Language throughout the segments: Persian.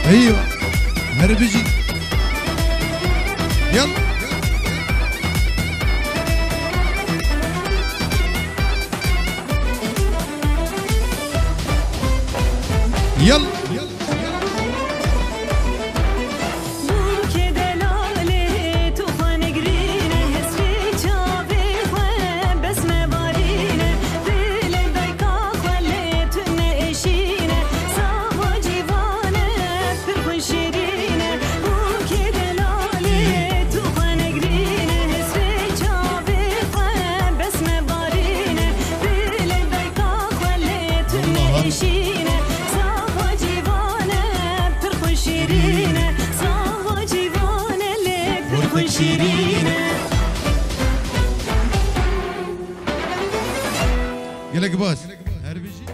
ايوه هربجي يلا يلا يلك باس هربجي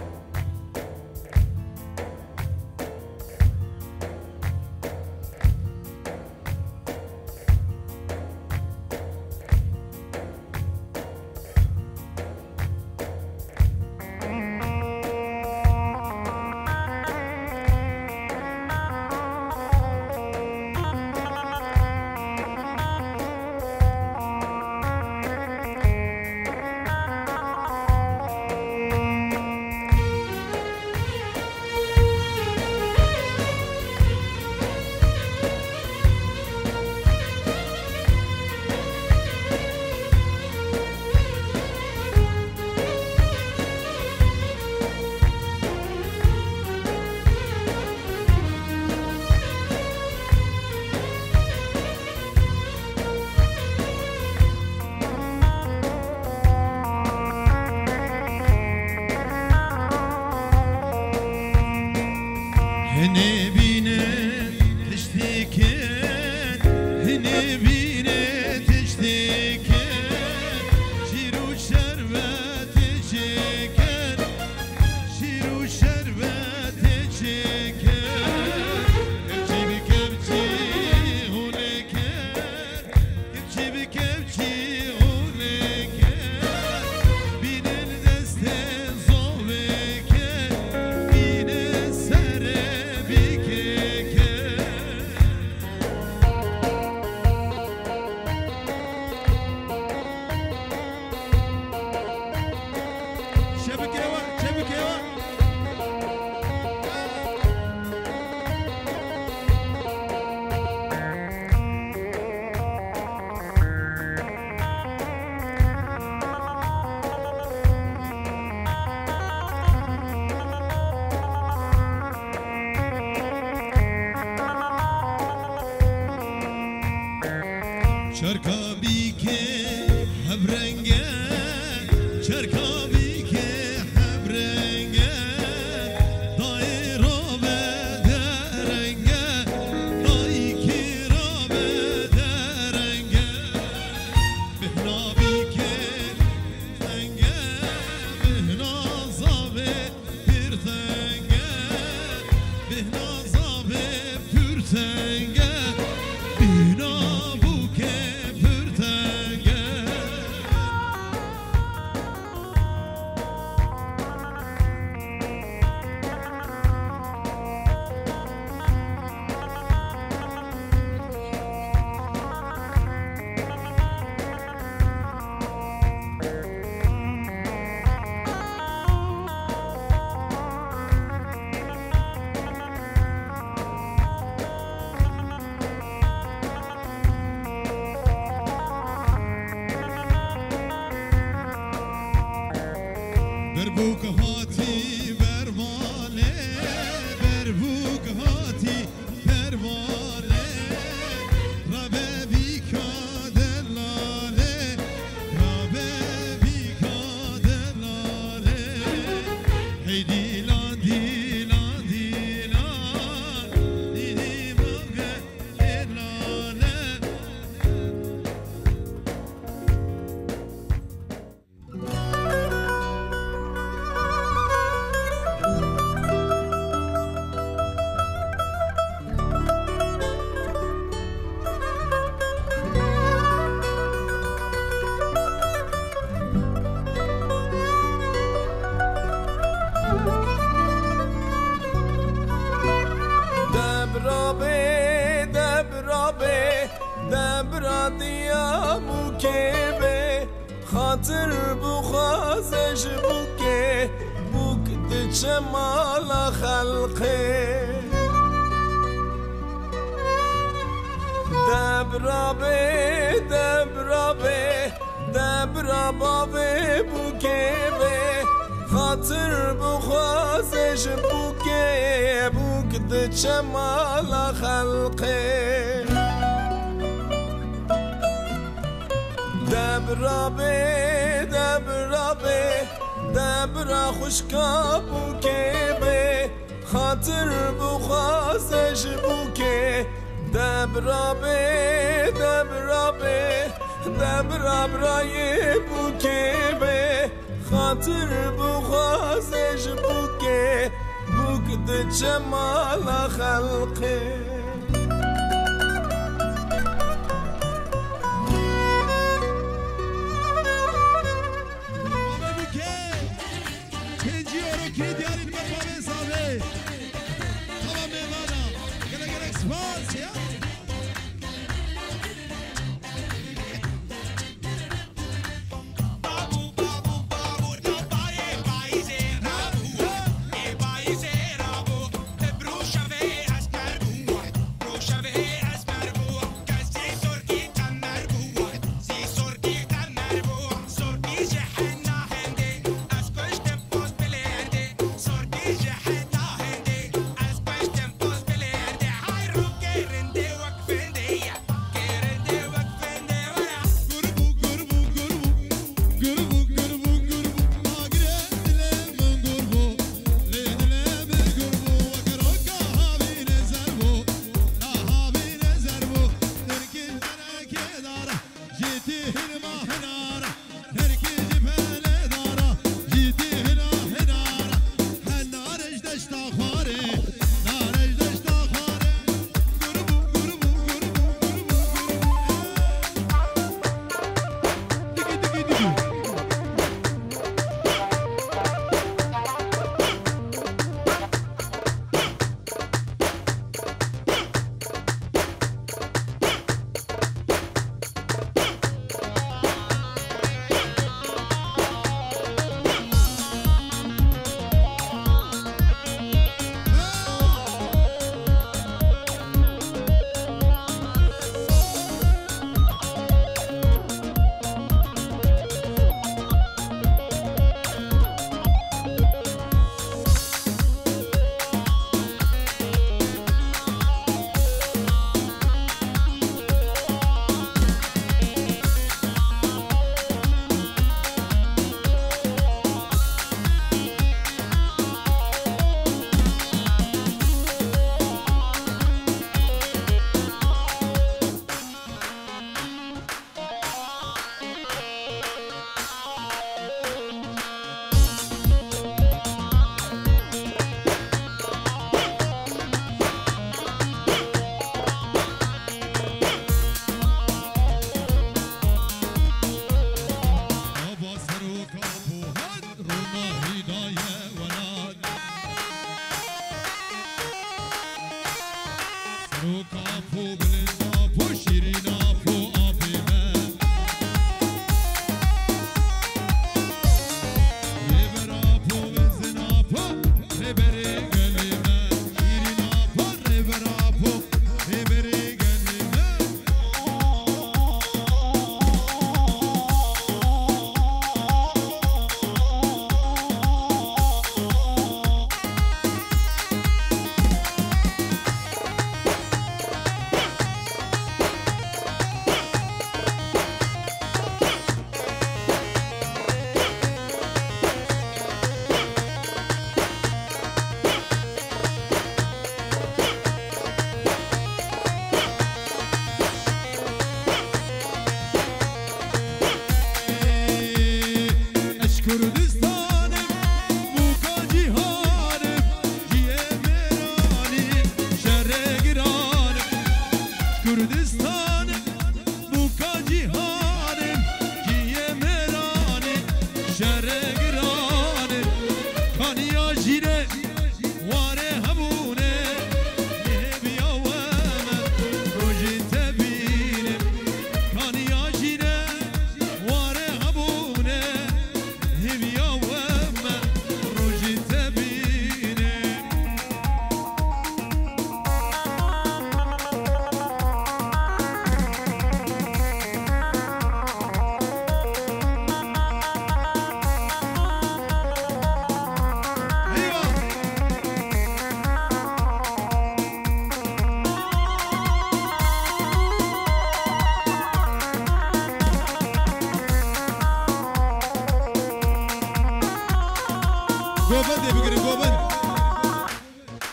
پرتنگه بینا بوکه پرتنگه بربوك هاتي برمالي بربوك هاتي برمالي ربابي كادلالي ربابي كادلالي هيدي لان دي لان دي لان دي بغى لالي دبرا دیا بوکه به خاطر بخوازش بوکه بوک دچه مال خلقه دبرا بابه بوکه به خاطر بخوازش بوکه بوک دچه مال خلقه دبرا خوشکا بوکه به خاطر بخوازش بوکه دبرا برای بوکه به خاطر بخوازش بوکه بوک ده جمال خلقه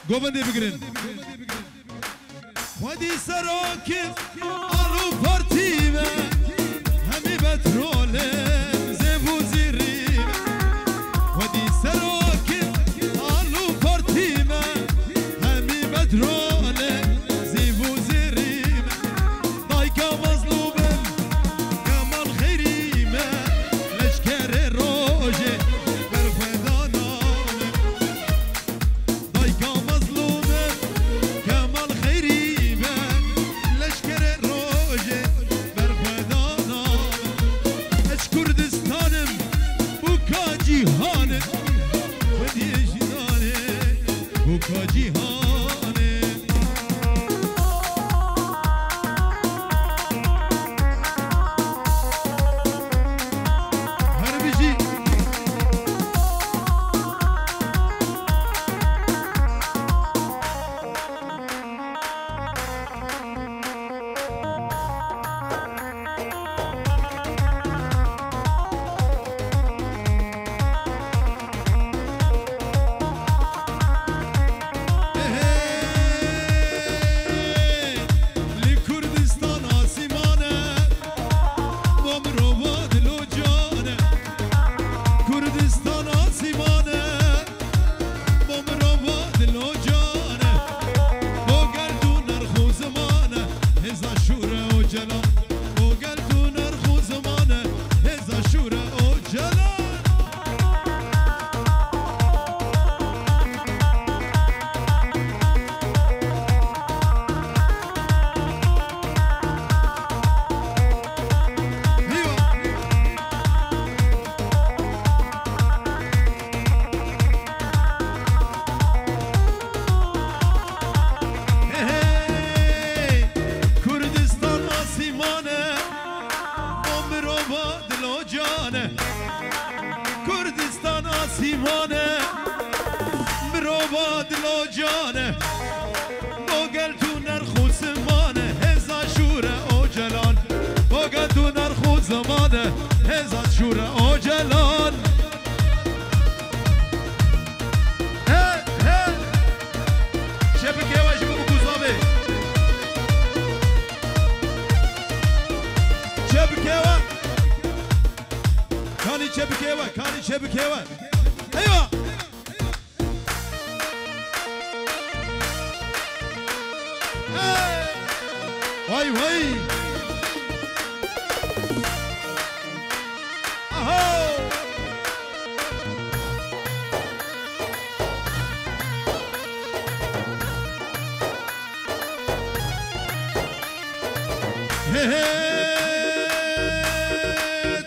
گوبند بگیرین خودی سراکت آلو پارتیمه همی بتروله زبو زیریم خودی سراکت آلو پارتیمه همی بتروله زبو زیریم دایکا مظلومم کمال خیریمه لشکر روژه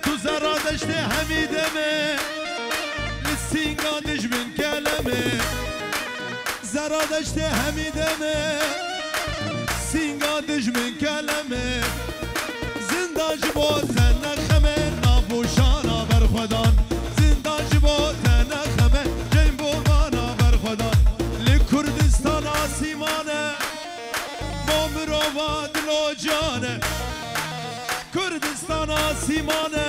تو زرادشت حمیدمه لسینگا دجمن کلمه زرادشت حمیدمه سینگا دجمن کلمه زنداج بوتن نخمه نابوشانا برخودان زنداج بوتن نخمه جیم بومانا برخودان لکردستان آسیمانه بامروا دلو جانه کردستان آسیمانه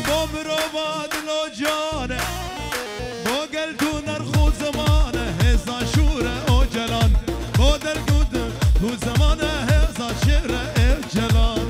بامروا دلو جانه با گلدو نرخو زمانه هزا شوره او جلان با دلدو تو زمانه هزا شیره او جلان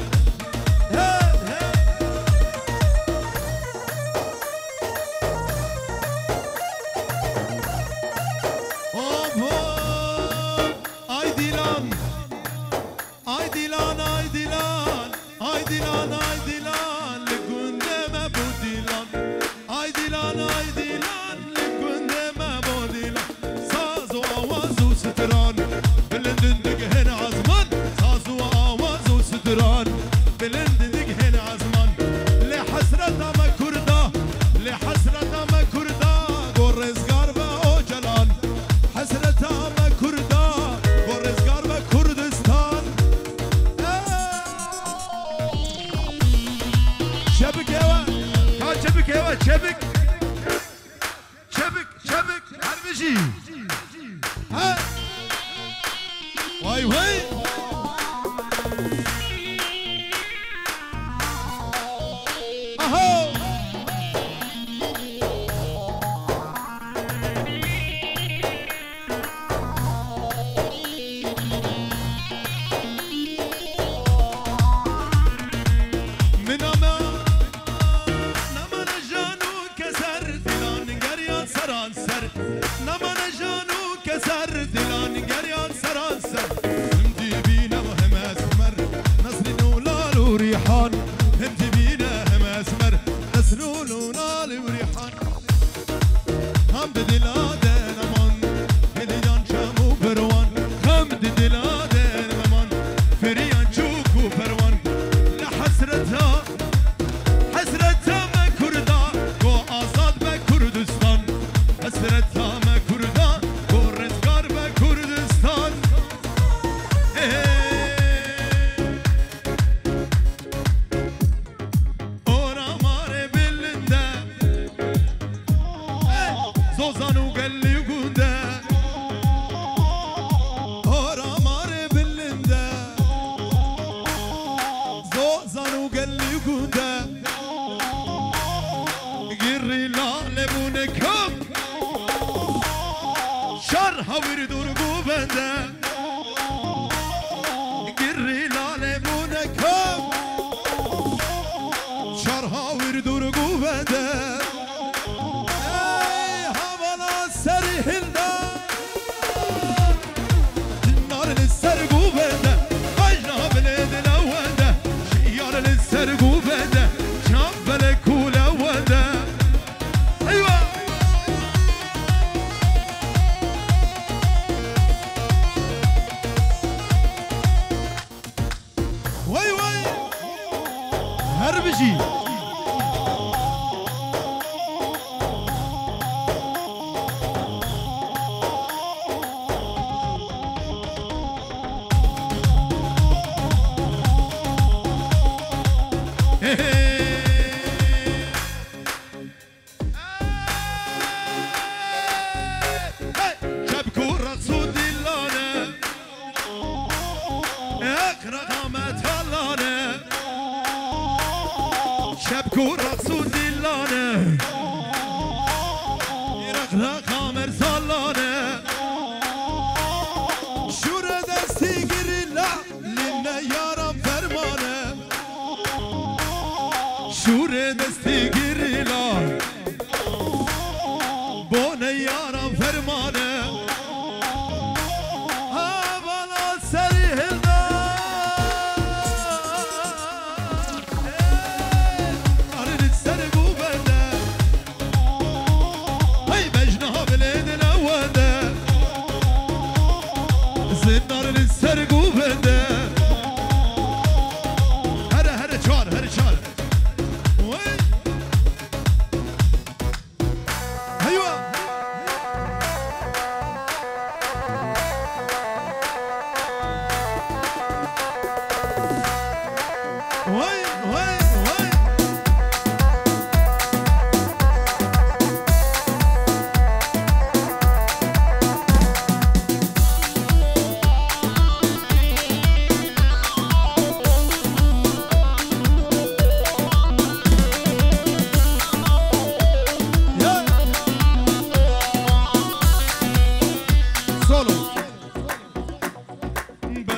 Said it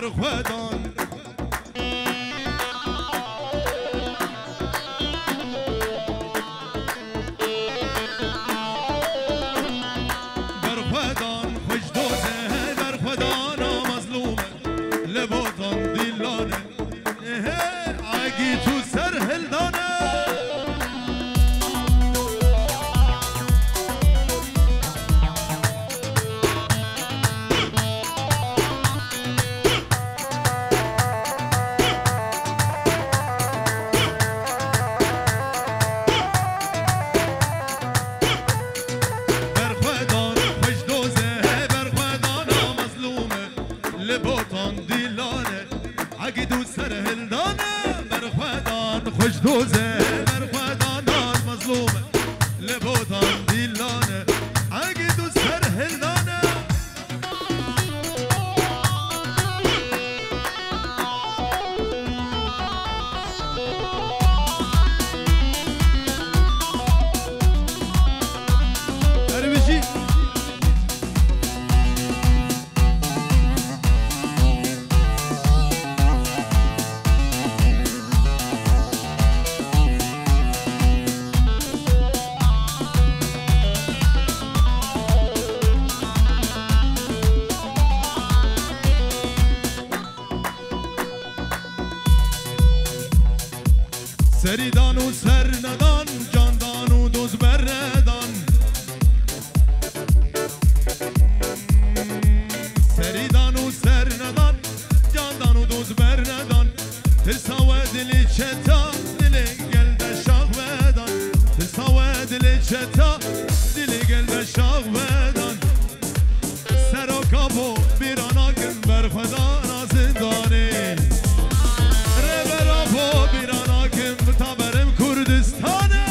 برخودان سریدان و سر ندان جاندان و دوز بردان سریدان و سر ندان جاندان و دوز بردان تلسا و دلی چتا دلی گلده شاق بدان تلسا و دلی چتا دلی گلده شاق بدان سر و کابو بیرانا کن برخدان زندانی ربرابو بیرانا کن تا برم کردستانه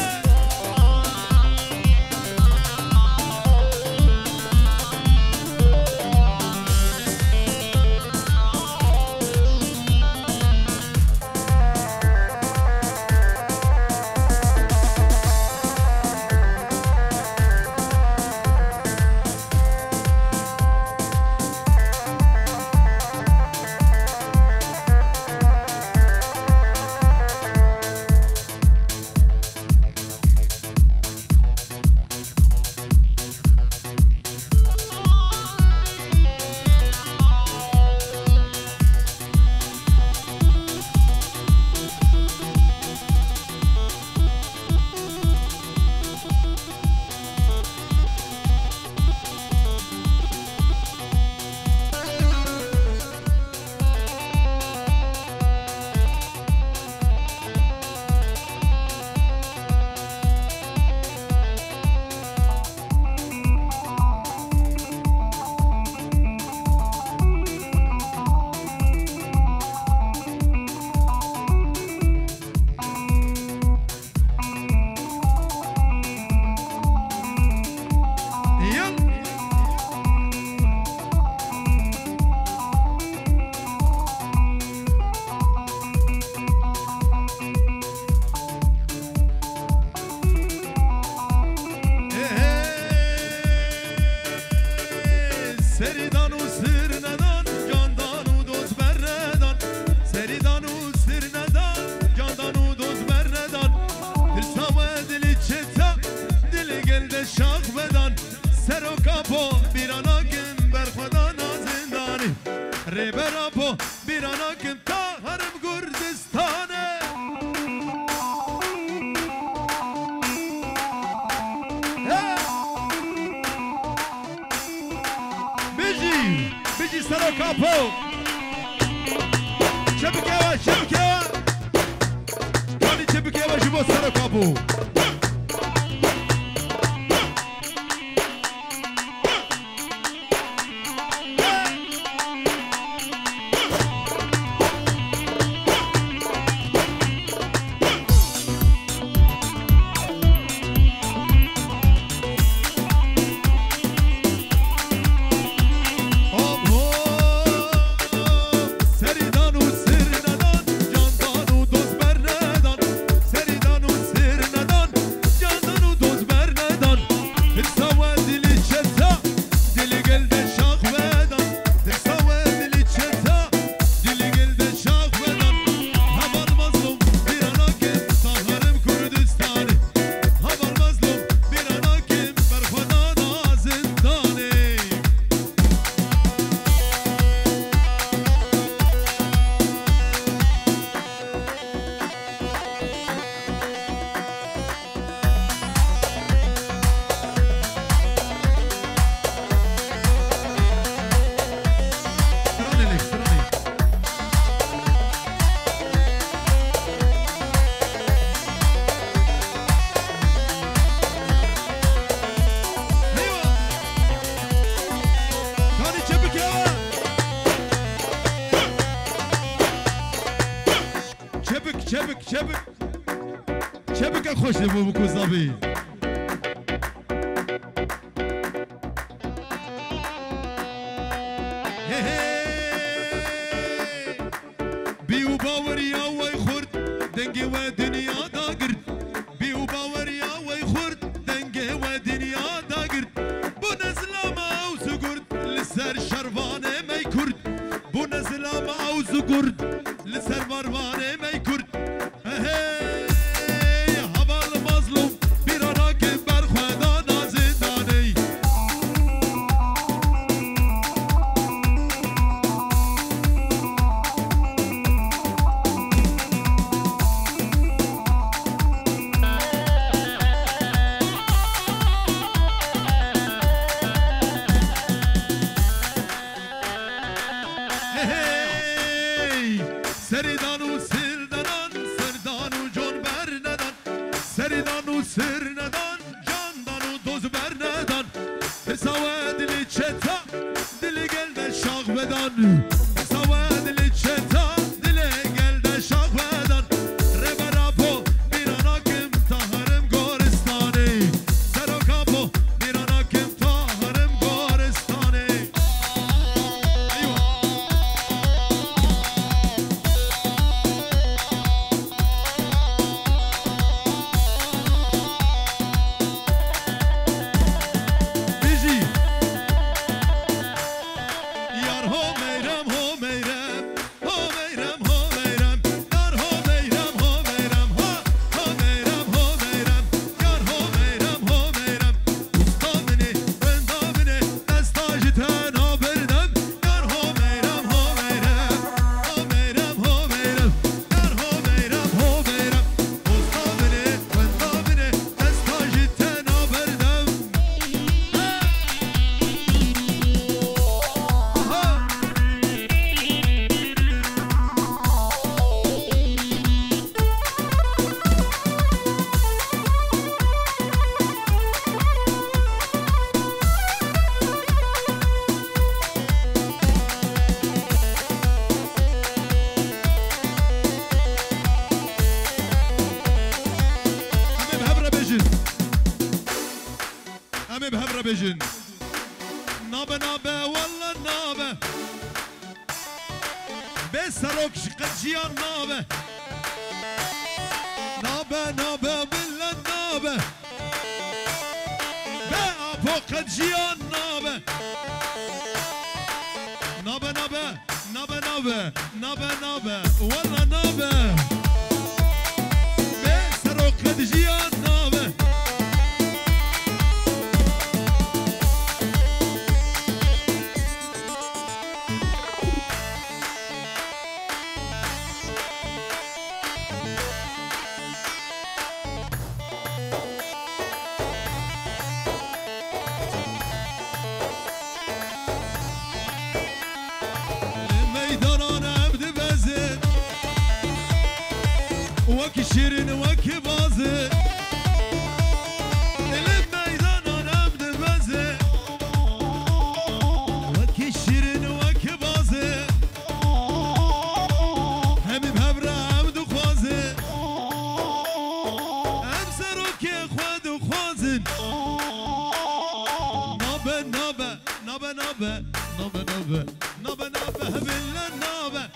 سریدان و سر ندان جاندان و دوز بردان سریدان و سر ندان جاندان و دوز بردان تلسا و دلی چتا دلی گلده شاق بدان سر و کابو بیرانا کن برخدا نازندانی ریبرابو بیرانا کن تا حرم کردستانه بيجي سلو كابو شبكة شبكة كوني شبكة وجبوا سلو كابو سریدان و سر ندان چبک خوش دبو بکوزابی بیو باوریا وی خورد دنگی و دنیا دا گرد بیو باوریا وی خورد دنگی و دنیا دا گرد بو نزلام او سگرد لسر شروانه می کرد بو نزلام او سگرد لسر وروانه می کرد حوال مظلوم بیرانا که برخواه نازندانی سریدان و سردان سردان و جان بر ندان سریدان و سر ندان جاندان و دوز بر ندان حساوه دلی چتا دلی گلده شاق بدان حساوه دلی چتا دلی گلده شاق بدان ربرا پو میرانا کم تاهرم گورستانی سراکا پو میرانا کم تاهرم گورستانی بجن نابه نابه والله نابه بسروك شقجيان نابه نابه نابه بالله نابه بأبو قجيان نابه نابه نابه نابه نابه نابه نابه والله نابه بسروك قجيان نابه وكي شيرين وكي بازي الميدان انا بدبازي وكي شيرين وكي بازي هم بهبرة عبد وخوازي هم سروكي خواد وخوازن نابا نابا نابا نابا نابا نابا نابا نابا بالله نابا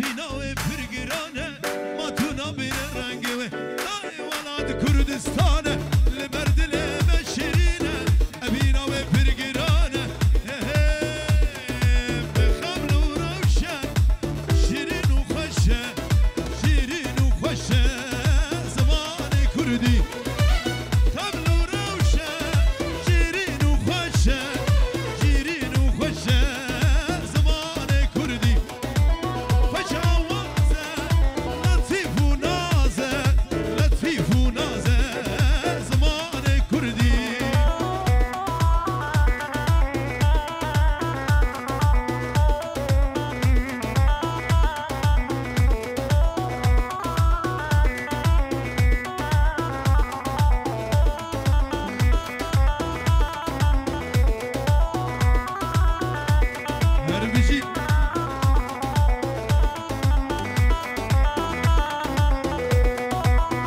بیناو پرگرانه ما تو نبین رنگه دای ولاد کردستانه لبردل مشرینه بیناو پرگرانه بخمل و روشن شیرین و خوشه شیرین و خوشه زمان کردی خمل و روشن شیرین و خوشه شیرین و خوشه زمان کردی خوش آوازه لطیف و نازه لطیف و نازه زمان کردی هر بشی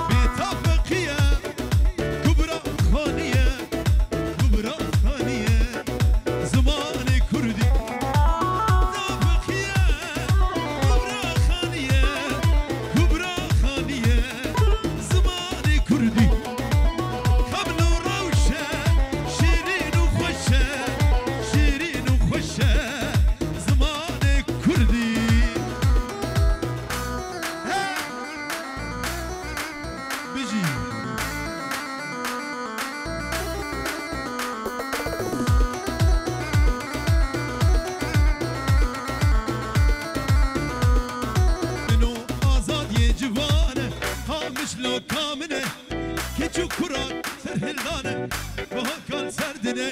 بی‌تفقیه کبرا خانیه کبرا خانیه زمان کردی تفقیه کبرا خانیه کبرا خانیه زمان کردی خمل و روشه شیرین و خوشه شیرین و خوشه زمان کردی بجی منو آزاد یه جوانه هامش لو کامنه که چو کران سر هلانه و ها کان سردنه